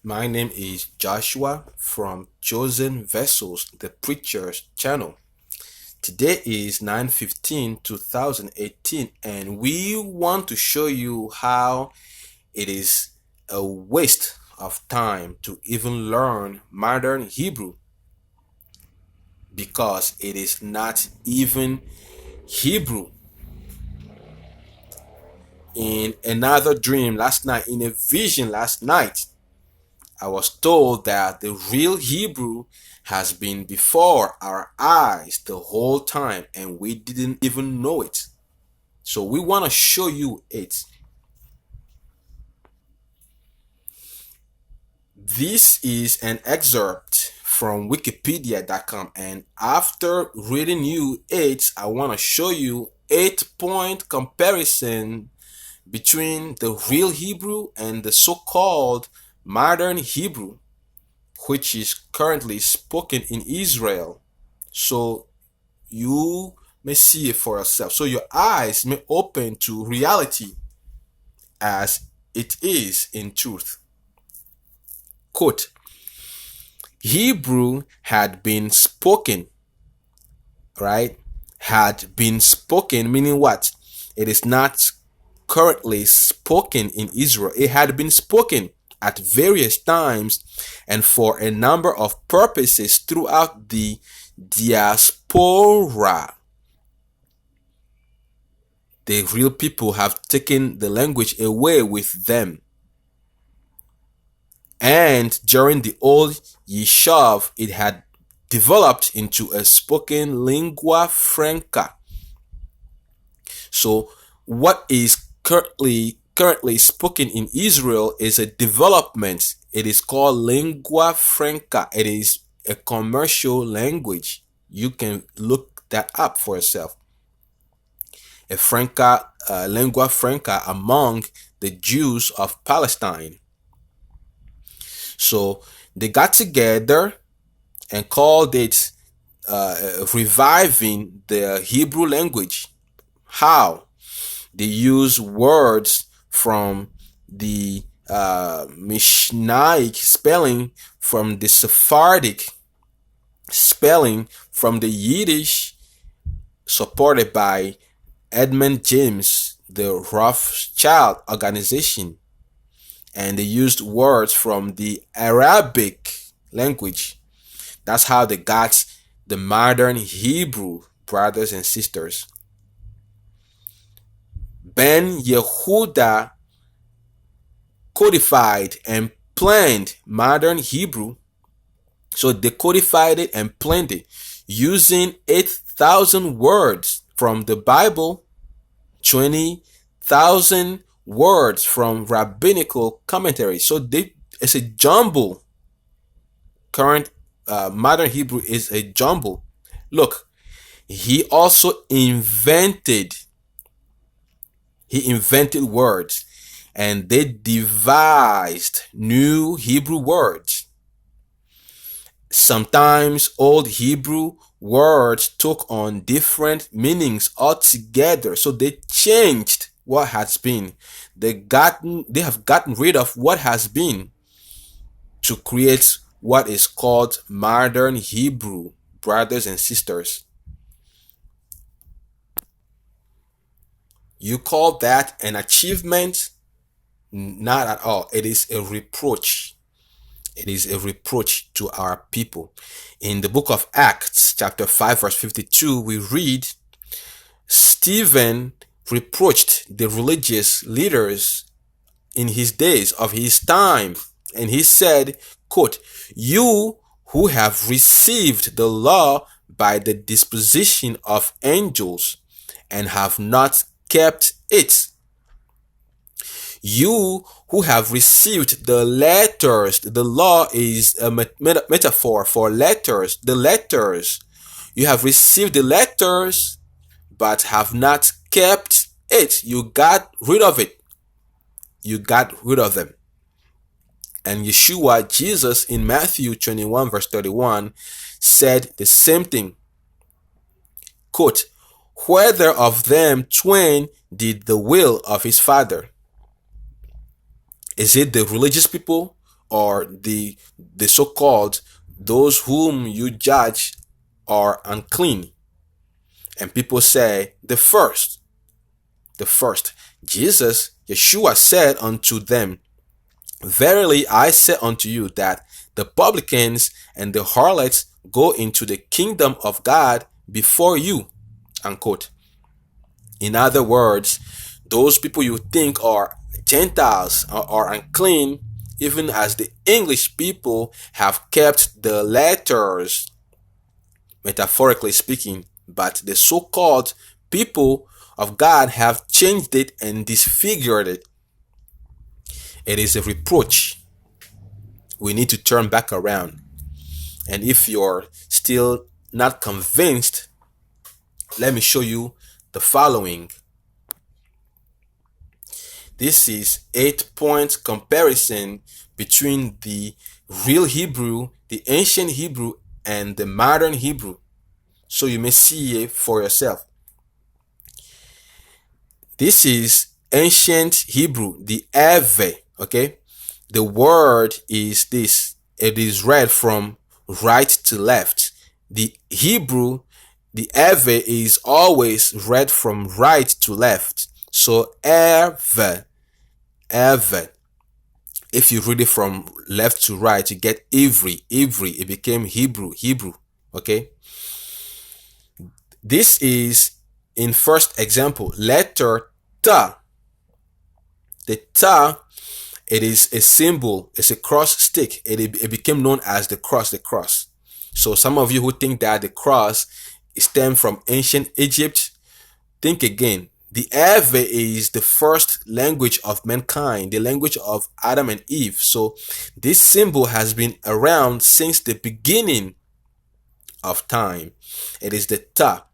My name is Joshua from Chosen Vessels, the Preacher's channel. Today is 9/15/2018, and we want to show you how it is a waste of time to even learn modern Hebrew because it is not even Hebrew. In another dream last night, in a vision last night, I was told that the real Hebrew has been before our eyes the whole time and we didn't even know it. So we want to show you it. This is an excerpt from wikipedia.com, and after reading you it, I want to show you 8-point comparison between the real Hebrew and the so-called modern Hebrew, which is currently spoken in Israel. So you may see it for yourself. So your eyes may open to reality as it is in truth. Quote, Hebrew had been spoken, right? Had been spoken, meaning what? It is not currently spoken in Israel. It had been spoken at various times and for a number of purposes throughout the diaspora. The real people have taken the language away with them. And during the old Yishuv, it had developed into a spoken lingua franca. So what is currently spoken in Israel is a development. It is called lingua franca. It is a commercial language. You can look that up for yourself. A lingua franca among the Jews of Palestine. So they got together and called it reviving the Hebrew language. How? They use words from the Mishnaic spelling, from the Sephardic spelling, from the Yiddish, supported by Edmund James, the Rothschild organization, and they used words from the Arabic language. That's how they got the modern Hebrew, brothers and sisters. Ben Yehuda codified and planned modern Hebrew. So they codified it and planned it using 8,000 words from the Bible, 20,000 words from rabbinical commentary. So it's a jumble. Current modern Hebrew is a jumble. Look, he also invented words, and they devised new Hebrew words. Sometimes old Hebrew words took on different meanings altogether. So they changed what has been. They have gotten rid of what has been to create what is called modern Hebrew, brothers and sisters. You call that an achievement? Not at all. It is a reproach. It is a reproach to our people. In the book of Acts, chapter 5, verse 52, we read, Stephen reproached the religious leaders in his days of his time, and he said, quote, you who have received the law by the disposition of angels and have not kept it. You who have received the letters, the law is a metaphor for letters, the letters. You have received the letters, but have not kept it. You got rid of it. You got rid of them. And Yeshua, Jesus, in Matthew 21, verse 31, said the same thing. Quote, whether of them twain did the will of his father? Is it the religious people or the so-called those whom you judge are unclean. And people say, the first. Jesus, Yeshua said unto them, verily I say unto you that the publicans and the harlots go into the kingdom of God before you. Unquote. In other words, those people you think are Gentiles are unclean, even as the English people have kept the letters, metaphorically speaking, but the so-called people of God have changed it and disfigured it. It is a reproach. We need to turn back around. And if you're still not convinced, let me show you the following. This is 8-point comparison between the real Hebrew, the ancient Hebrew, and the modern Hebrew, so you may see it for yourself. This is ancient Hebrew, the Eve, okay? The word is this. It is read from right to left. The Hebrew, the Eve, is always read from right to left. So Eve. If you read it from left to right, you get Ivri. It became Hebrew. Okay. This is in first example, letter Ta. The Ta, it is a symbol. It's a cross stick. It became known as the cross. So some of you who think that the cross stemmed from ancient Egypt, think again. The Eve is the first language of mankind, the language of Adam and Eve. So this symbol has been around since the beginning of time. It is the Ta.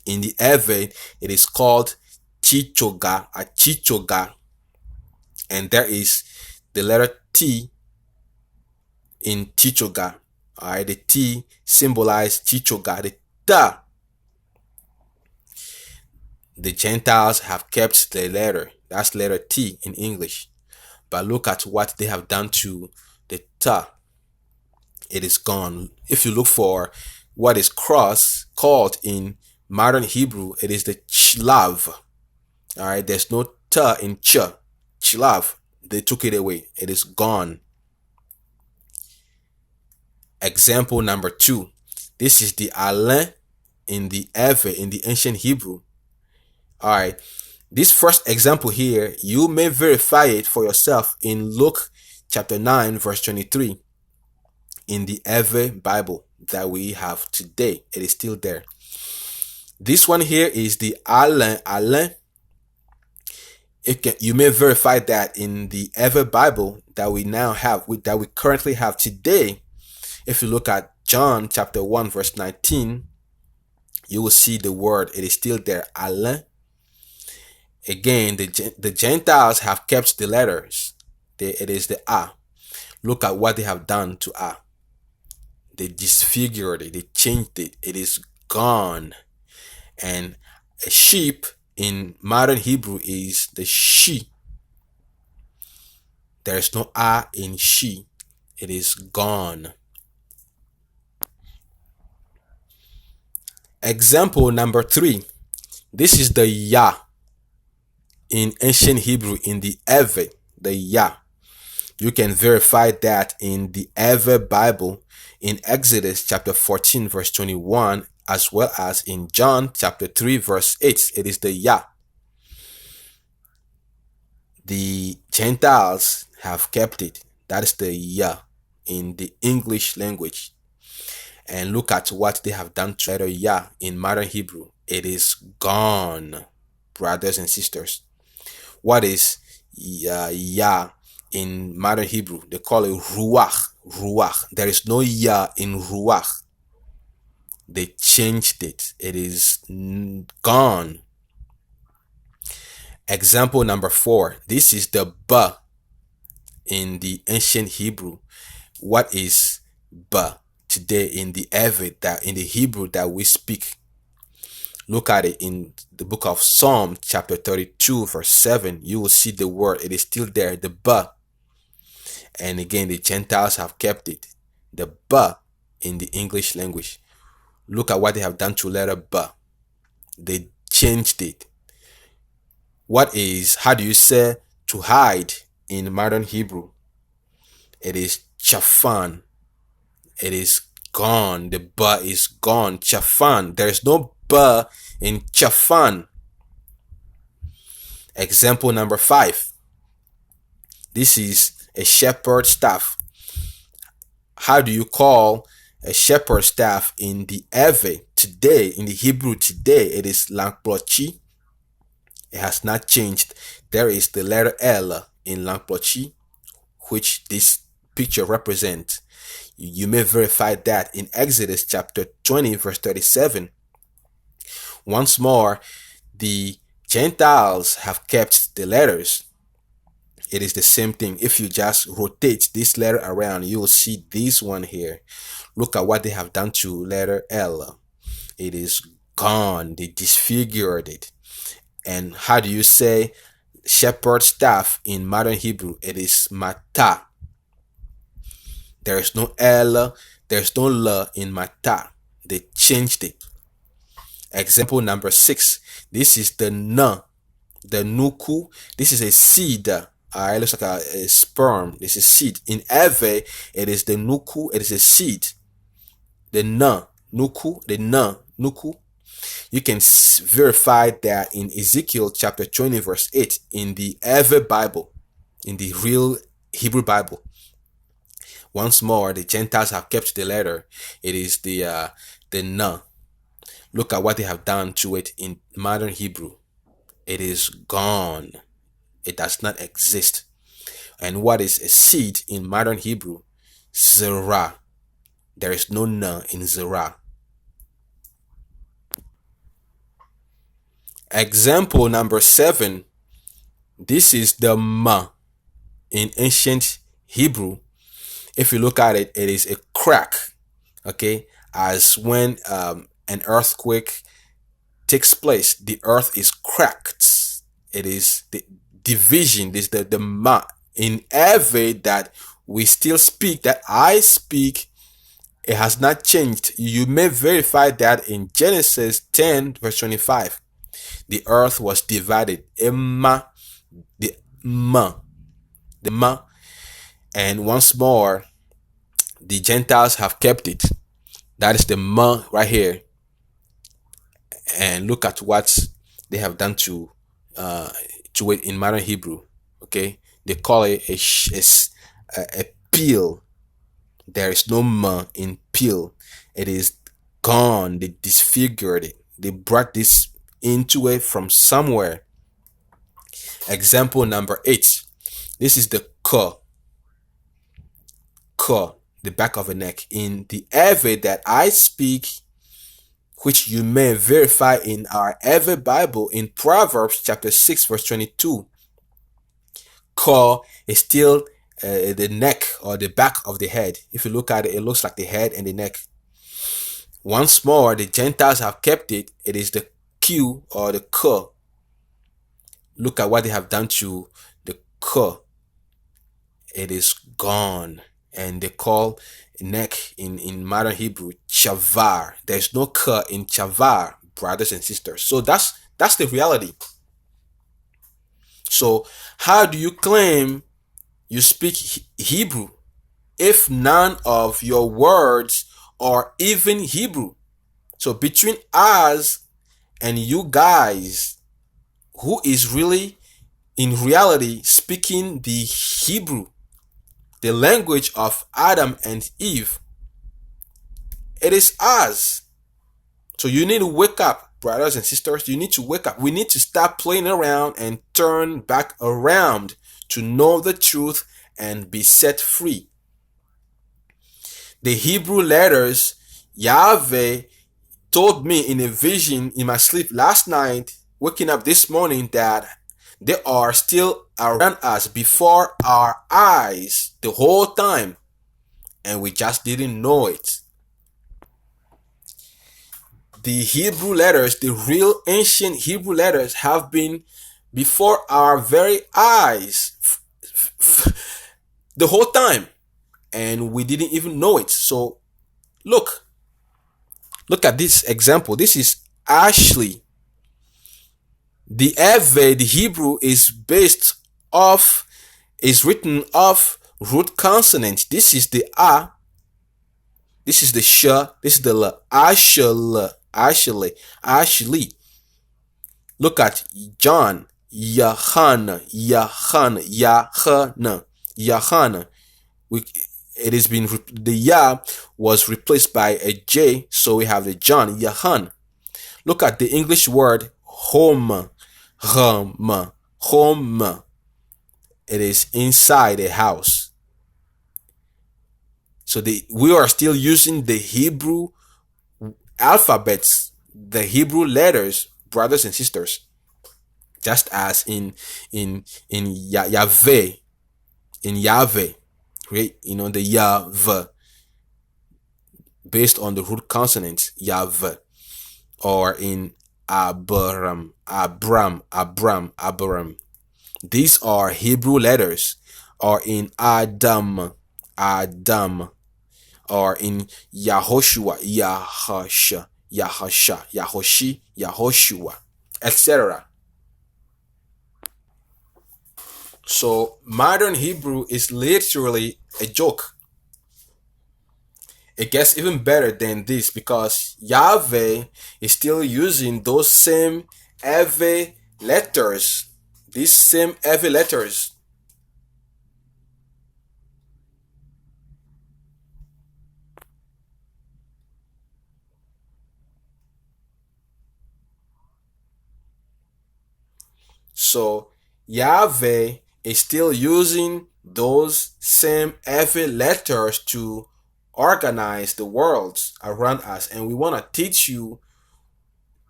In the Eve, it is called Chichoga. And there is the letter T in Chichoga. Alright, the T symbolizes Chichoga. The Ta, the Gentiles have kept the letter. That's letter T in English. But look at what they have done to the Ta. It is gone. If you look for what is cross called in modern Hebrew, it is the Chlav. Alright, there's no Ta in Ch. Chlav. They took it away. It is gone. Example number 2. This is the Alen in the Eve in the ancient Hebrew. Alright, this first example here, you may verify it for yourself in Luke chapter 9 verse 23 in the Eve Bible that we have today. It is still there. This one here is the Alen. You may verify that in the Eve Bible that we now have, that we currently have today. If you look at John chapter 1 verse 19, you will see the word. It is still there, Alen. Again, the Gentiles have kept the letters. It is the A. Look at what they have done to A. They disfigured it. They changed it. It is gone. And a sheep in modern Hebrew is the she. There is no A in she. It is gone. Example number 3. This is the Ya. In ancient Hebrew, in the Eve, the Ya. You can verify that in the Eve Bible in Exodus chapter 14 verse 21, as well as in John chapter 3 verse 8. It is the Ya. The Gentiles have kept it. That is the Ya in the English language. And look at what they have done to letter Ya in modern Hebrew. It is gone, brothers and sisters. What is Ya in modern Hebrew? They call it Ruach. There is no Ya in Ruach. They changed it. It is gone. Example number 4. This is the Ba in the ancient Hebrew. What is Ba today in the Eve, that in the Hebrew that we speak? Look at it in the book of Psalm chapter 32 verse 7. You will see the word. It is still there, the Ba. And again, the Gentiles have kept it. The B in the English language. Look at what they have done to letter B. They changed it. How do you say to hide in modern Hebrew? It is chafan. It is gone. The B is gone. Chafan. There is no B in chafan. Example number 5. This is a shepherd's staff. How do you call a shepherd's staff in the Eve today, in the Hebrew today? It is Lankplochi. It has not changed. There is the letter L in Lankplochi, which this picture represents. You may verify that in Exodus chapter 20, verse 37. Once more, the Gentiles have kept the letters. It is the same thing. If you just rotate this letter around, you will see this one here. Look at what they have done to letter L. It is gone. They disfigured it. And how do you say shepherd staff in modern Hebrew? It is mata. There is no L, there's no L in mata. They changed it. Example number 6. This is the N, the nuku. This is a seed. It looks like a sperm. This is seed. In Eve, it is the nuku. It is a seed. The N, nuku, the N, nuku. You can verify that in Ezekiel chapter 20, verse 8, in the Eve Bible, in the real Hebrew Bible. Once more, the Gentiles have kept the letter. It is the N. Look at what they have done to it in modern Hebrew. It is gone. It does not exist. And what is a seed in modern Hebrew? Zerah. There is no N in Zerah. Example number 7. This is the Ma in ancient Hebrew. If you look at it, it is a crack. Okay, as when an earthquake takes place, the earth is cracked. It is the division. This is the Ma in Eve that we still speak, that I speak. It has not changed. You may verify that in Genesis 10, verse 25. The earth was divided. Emma, the Ma. And once more, the Gentiles have kept it. That is the Ma right here. And look at what they have done to it in modern Hebrew. Okay, they call it a peel. There is no Ma in peel. It is gone. They disfigured it. They brought this into it from somewhere. Example number 8. This is the K, the back of a neck. In the Eve that I speak, which you may verify in our Eve Bible, in Proverbs chapter 6, verse 22, K is still the neck or the back of the head. If you look at it, it looks like the head and the neck. Once more, the Gentiles have kept it. It is the Q or the K. Look at what they have done to the K. It is gone. And they call neck in modern Hebrew chavar. There's no K in chavar, brothers and sisters. So that's the reality. So how do you claim you speak Hebrew if none of your words are even Hebrew? So between us and you guys, who is really in reality speaking the Hebrew, the language of Adam and Eve? It is us. So you need to wake up, brothers and sisters. You need to wake up. We need to stop playing around and turn back around to know the truth and be set free. The Hebrew letters, Yahweh told me in a vision in my sleep last night, waking up this morning, that they are still around us, before our eyes, the whole time, and we just didn't know it. The Hebrew letters, the real ancient Hebrew letters, have been before our very eyes the whole time, and we didn't even know it. So look at this example. This is Ashley. The Eve, the Hebrew, is written off root consonant. This is the A, this is the Sh, this is the L. Ashley. Look at John. Yahan, Yahan. It has been, the Ya was replaced by a J, so we have the John, Yahan. Look at the English word home, home. It is inside a house. So we are still using the Hebrew alphabets, the Hebrew letters, brothers and sisters, just as in Yahweh, in Yahweh, right? You know, the Yahweh, based on the root consonants, Yahweh, or in Abram. These are Hebrew letters. Or in Adam, or in Yahoshua, Yahoshua, etc. So modern Hebrew is literally a joke. It gets even better than this because Yahweh is still using those same Eve letters. These same Eve letters. So Yahweh is still using those same Eve letters to organize the worlds around us, and we want to teach you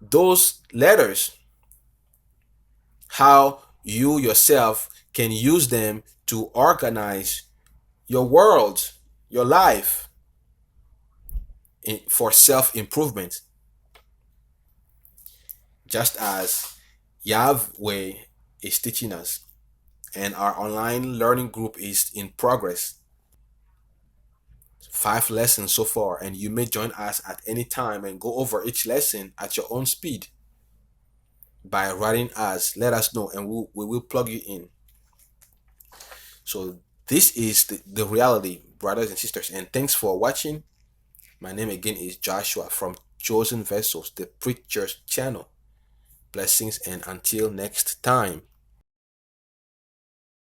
those letters, how you yourself can use them to organize your world, your life, for self-improvement, just as Yahweh is teaching us, and our online learning group is in progress. 5 lessons so far, and you may join us at any time and go over each lesson at your own speed by writing us. Let us know, and we will plug you in. So this is the reality, brothers and sisters, and thanks for watching. My name again is Joshua from Chosen Vessels, the Preacher's channel. Blessings, and until next time.